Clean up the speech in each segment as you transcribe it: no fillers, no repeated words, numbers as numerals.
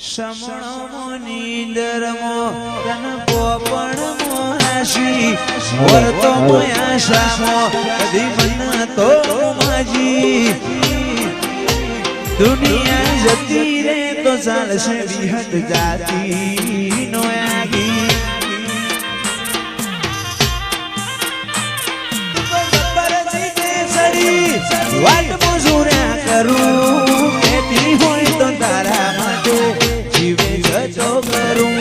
સમણો નીંદરમો તન પોપણ મોરાશી વર્તો મોયા શામો કદી મન તો માજી દુનિયા જતી રે તો ચાલશે વિહત જાતી નો આગી વાટ મજૂર્યા કરું કેતી હોય તો તારા માટે જીવે જતો કરું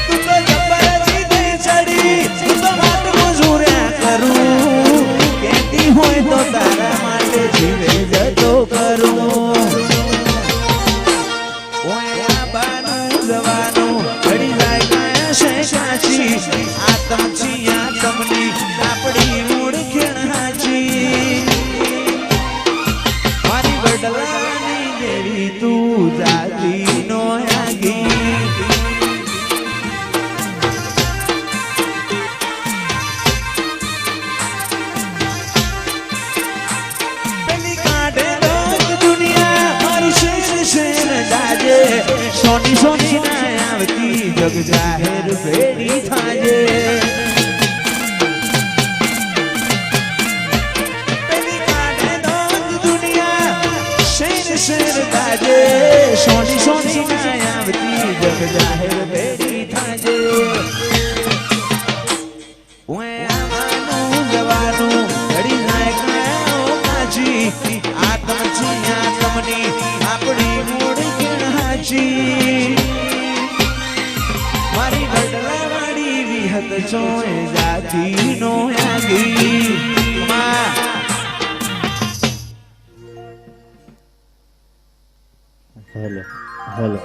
તું તો જબરદસ્તી ચડી તું તો વાટ મજૂર્યા કરું કેતી હોય તો તારા માટે જીવે જતો કરું ઓય આબાનું જવાનું ઘડી જાય કાયા છે સાચી આતમ છીયા તમની આપણી મૂળ ખેણાચી મારી વડલાની દેવી તું જાતી નો આગી પેલી કાઢે લોક દુનિયા મારું શેર શેર દાજે સોની સોની ના આવતી જગ જાહેર ભેડી થાજે શેર દાજે સોની સોની ના આવતી જગ જાહેર ભેડી થાજે ઓય આવવાનું જવાનું ઘડી જાય કાયો માજી આતમ છીયા તમની આપણી મૂળ ખેણાચી મારી વડલા વાળી વિહત ચોય જાતી નો આગી માં hello hello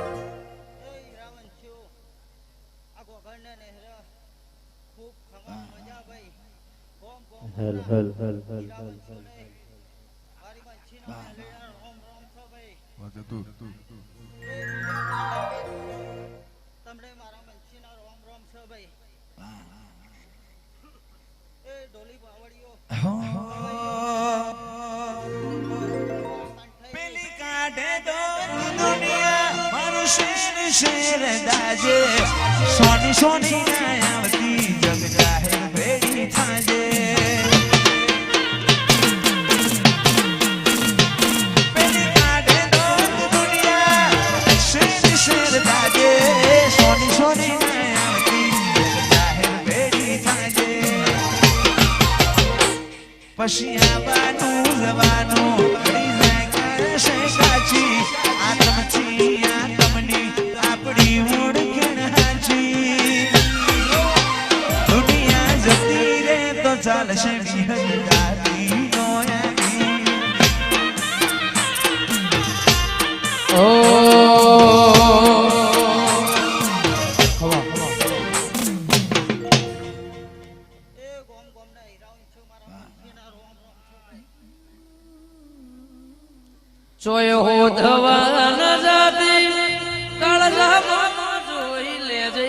hello hello hello hello તમને મારા મંચીના રોમ રોમ છે ભાઈ એ ઢોલી બાવળીઓ પેલી કાઢે તો દુનિયા મારું શેર શેર દાજે સોની સોની ના આવતી જગ જાહેર ભેડી થાજે પેલી કાઢે તો દુનિયા શેર શેર દાજે સોની સોની ના આવતી જગ જાહેર ભેડી થાજે પછી આવવાનું જવાનું સાચી આતમ છીયા તમની આપણી મૂળ ખેણાચી દુનિયા જતી રે તો ચાલશે વિહત જાતી નો આગી એ ગોમ ગોમના હીરાઓ છે મારા મંચીના રોમ રોમ છે ભાઈ ચોય હો ધવા ન જાતી કાળજામાં જોઈ લેજે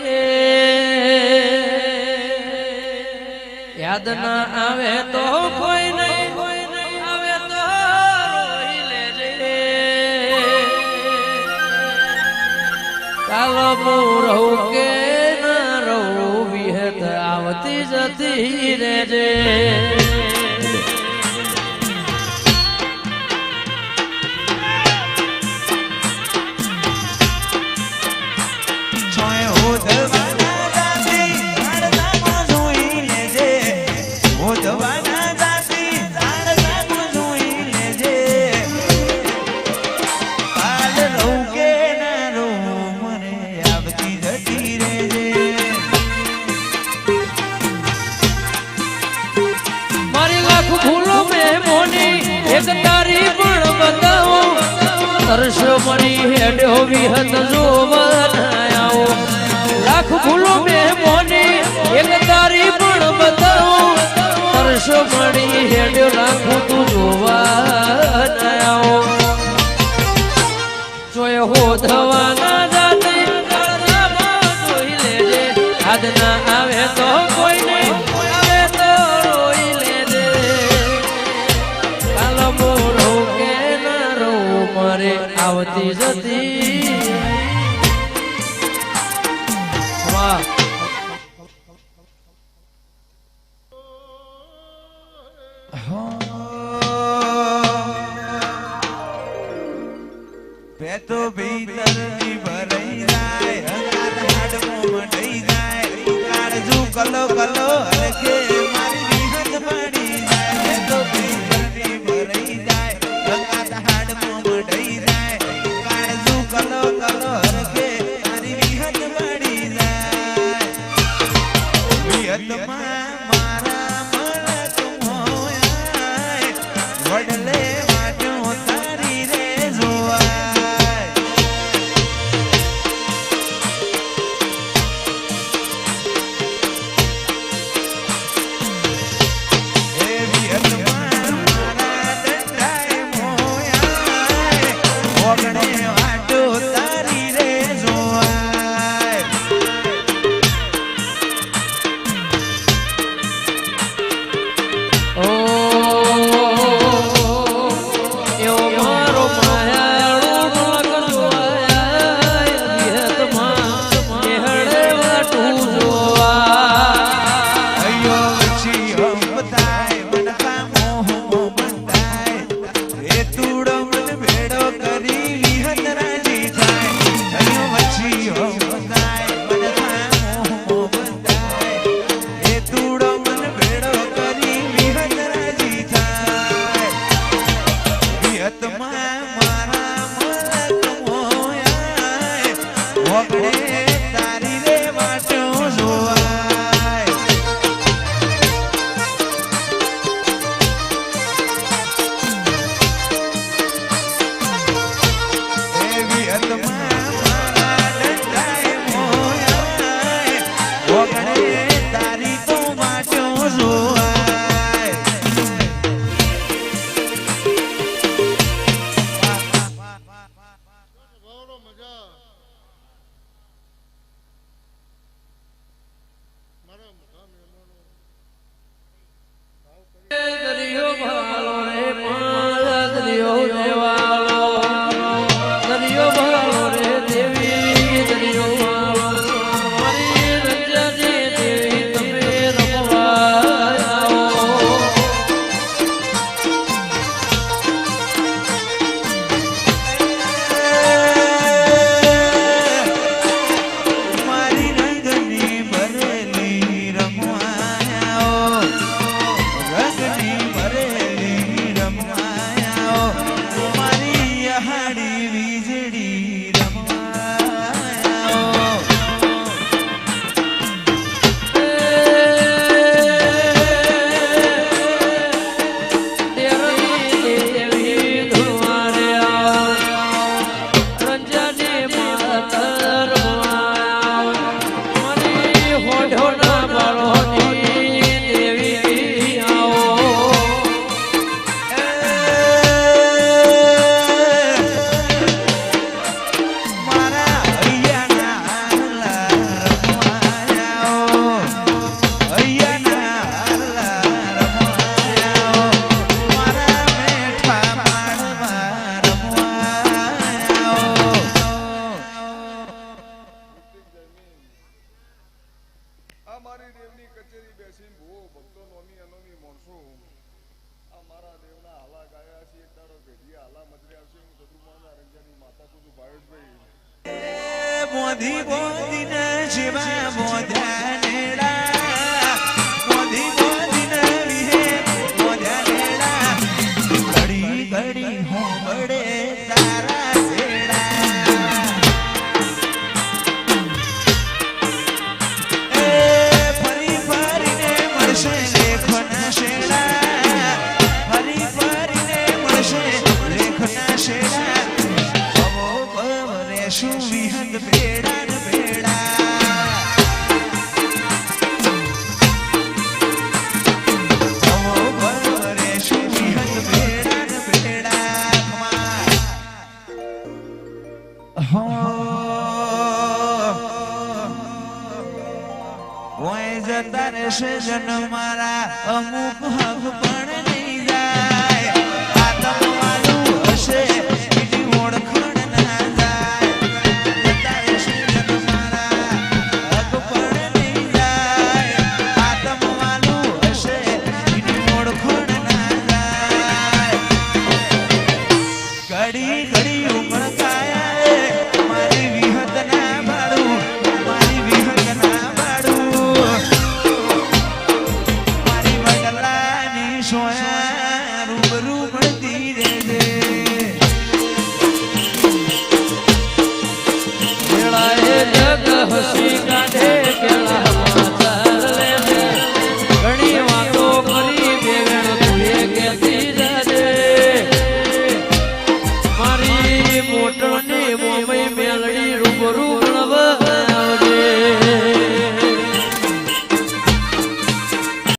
યાદ ના આવે તો કોઈ નહીં આવે તો રોઈ લેજે કાલો હું રહું કે ના રહું વિહત આવતી જતી રેજે એક તારી પણ બતાવો તરસ મરી હેડ્યો વિહત જોવન આવો લાખ ભૂલો મેમોની એક તારી પણ બતાવો તરસ મરી હેડ્યો લાખ તું જોવન આવો જોય હો ધવાના જાતી જોઈ લેજે હાથ ના આવે તો કોઈ નહીં આવે તો રોઈ લેજે કાલો મોરો કે ના અમારે આવતી જતી વાહ પેતો ભીતરની ભરાઈ જાય હાડ મોમડાઈ જાય કાળજુ કલો કલો હરકે મારી વિહત પડી જાય પેતો ભીતરની ભરાઈ જાય હાડ મોમડાઈ જાય કાળજુ કલો કલો હરકે મારી વિહત પડી જાય વિહતમાં મારા મન તું હોય વડલે વાટો તારી રે જોવા મોધી બોધીના જેવા મોધ્યા નેડા મોધી બોધીના વિહે મોધ્યા નેડા ઘડી ઘડી હોંબડે તારા છેડા એ ફરી ફરીને મળશે લેખના છેડા ફરી ફરીને મળશે લેખના છેડા શું વિહંગ ભેડા ને ભેડા શું વિહંગ ભેડા ને ભેડા હોય જતા રહેશે જન મારા અમુક હક પણ નહીં જાય આ તમારું હશે બીજી ઓળ રૂબરૂ મળતી રહેજે મેળાએ જગ હસી કાઢે